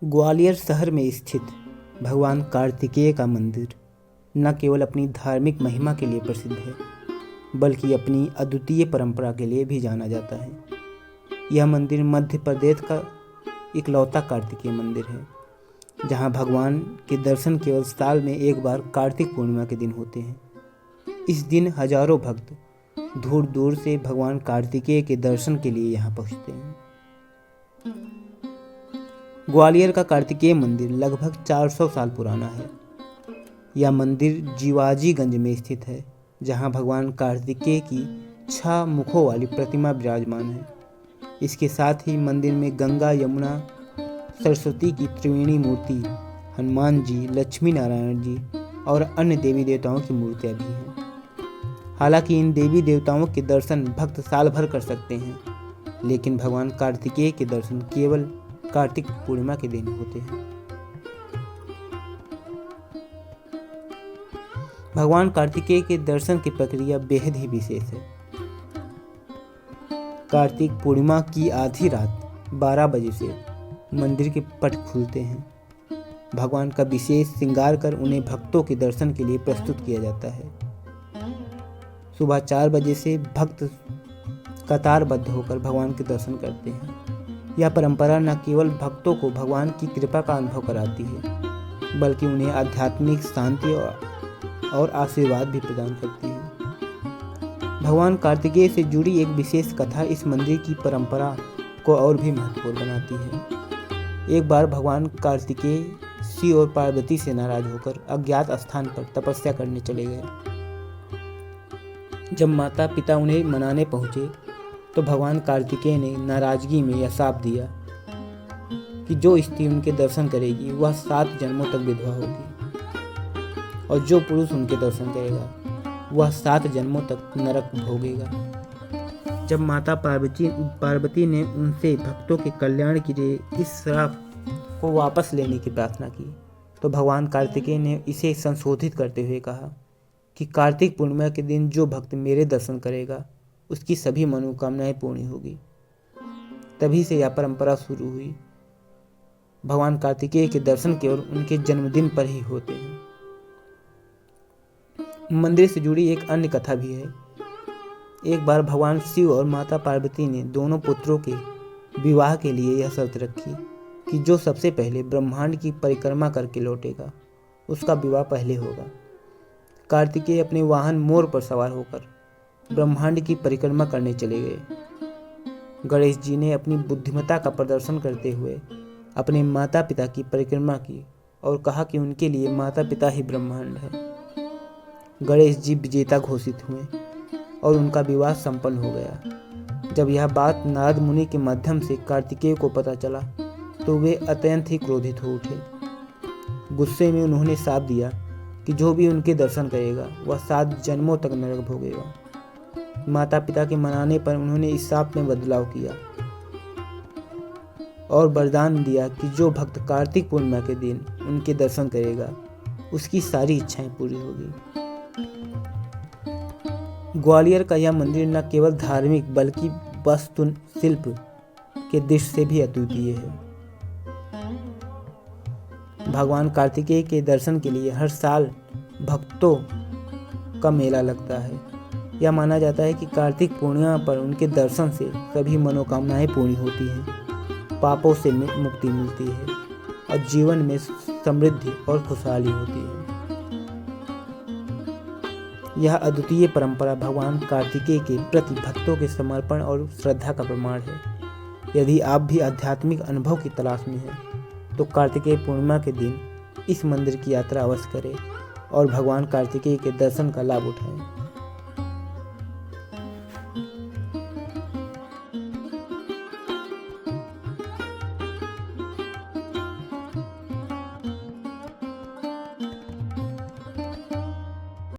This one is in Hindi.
ग्वालियर शहर में स्थित भगवान कार्तिकेय का मंदिर न केवल अपनी धार्मिक महिमा के लिए प्रसिद्ध है, बल्कि अपनी अद्वितीय परंपरा के लिए भी जाना जाता है। यह मंदिर मध्य प्रदेश का इकलौता कार्तिकेय मंदिर है, जहां भगवान के दर्शन केवल साल में एक बार कार्तिक पूर्णिमा के दिन होते हैं। इस दिन हजारों भक्त दूर दूर से भगवान कार्तिकेय के दर्शन के लिए यहाँ पहुँचते हैं। ग्वालियर का कार्तिकेय मंदिर लगभग 400 साल पुराना है। यह मंदिर जीवाजीगंज में स्थित है, जहां भगवान कार्तिकेय की 6 मुखों वाली प्रतिमा विराजमान है। इसके साथ ही मंदिर में गंगा, यमुना, सरस्वती की त्रिवेणी मूर्ति, हनुमान जी, लक्ष्मी नारायण जी और अन्य देवी देवताओं की मूर्तियां भी हैं। हालांकि इन देवी देवताओं के दर्शन भक्त साल भर कर सकते हैं, लेकिन भगवान कार्तिकेय के दर्शन केवल कार्तिक पूर्णिमा के दिन होते हैं। भगवान कार्तिकेय के दर्शन की प्रक्रिया बेहद ही विशेष है। कार्तिक पूर्णिमा की आधी रात 12 बजे से मंदिर के पट खुलते हैं। भगवान का विशेष श्रृंगार कर उन्हें भक्तों के दर्शन के लिए प्रस्तुत किया जाता है। सुबह 4 बजे से भक्त कतारबद्ध होकर भगवान के दर्शन करते हैं। यह परंपरा न केवल भक्तों को भगवान की कृपा का अनुभव कराती है, बल्कि उन्हें आध्यात्मिक शांति और आशीर्वाद भी प्रदान करती है। भगवान कार्तिकेय से जुड़ी एक विशेष कथा इस मंदिर की परंपरा को और भी महत्वपूर्ण बनाती है। एक बार भगवान कार्तिकेय शिव और पार्वती से नाराज होकर अज्ञात स्थान पर तपस्या करने चले गए। जब माता पिता उन्हें मनाने पहुंचे तो भगवान कार्तिकेय ने नाराजगी में यह शाप दिया कि जो स्त्री उनके दर्शन करेगी वह 7 जन्मों तक विधवा होगी, और जो पुरुष उनके दर्शन करेगा वह 7 जन्मों तक नरक भोगेगा। जब माता पार्वती ने उनसे भक्तों के कल्याण के लिए इस श्राप को वापस लेने की प्रार्थना की, तो भगवान कार्तिकेय ने इसे संशोधित करते हुए कहा कि कार्तिक पूर्णिमा के दिन जो भक्त मेरे दर्शन करेगा उसकी सभी मनोकामनाएं पूर्ण होगी। तभी से यह परंपरा शुरू हुई। भगवान कार्तिकेय के दर्शन केवल उनके जन्मदिन पर ही होते हैं। मंदिर से जुड़ी एक अन्य कथा भी है। एक बार भगवान शिव और माता पार्वती ने दोनों पुत्रों के विवाह के लिए यह शर्त रखी कि जो सबसे पहले ब्रह्मांड की परिक्रमा करके लौटेगा उसका विवाह पहले होगा। कार्तिकेय अपने वाहन मोर पर सवार होकर ब्रह्मांड की परिक्रमा करने चले गए। गणेश जी ने अपनी बुद्धिमत्ता का प्रदर्शन करते हुए अपने माता पिता की परिक्रमा की और कहा कि उनके लिए माता पिता ही ब्रह्मांड है। गणेश जी विजेता घोषित हुए और उनका विवाह संपन्न हो गया। जब यह बात नारद मुनि के माध्यम से कार्तिकेय को पता चला तो वे अत्यंत ही क्रोधित हो उठे। गुस्से में उन्होंने शाप दिया कि जो भी उनके दर्शन करेगा वह 7 जन्मों तक नरक भोगेगा। माता पिता के मनाने पर उन्होंने इस शाप में बदलाव किया और वरदान दिया कि जो भक्त कार्तिक पूर्णिमा के दिन उनके दर्शन करेगा उसकी सारी इच्छाएं पूरी होगी। ग्वालियर का यह मंदिर न केवल धार्मिक बल्कि वास्तुशिल्प के दृष्टि से भी अद्वितीय है। भगवान कार्तिकेय के दर्शन के लिए हर साल भक्तों का मेला लगता है। यह माना जाता है कि कार्तिक पूर्णिमा पर उनके दर्शन से सभी मनोकामनाएं पूरी होती हैं, पापों से मुक्ति मिलती है और जीवन में समृद्धि और खुशहाली होती है। यह अद्वितीय परंपरा भगवान कार्तिकेय के प्रति भक्तों के समर्पण और श्रद्धा का प्रमाण है। यदि आप भी आध्यात्मिक अनुभव की तलाश में हैं तो कार्तिकेय पूर्णिमा के दिन इस मंदिर की यात्रा अवश्य करें और भगवान कार्तिकेय के दर्शन का लाभ उठाएं।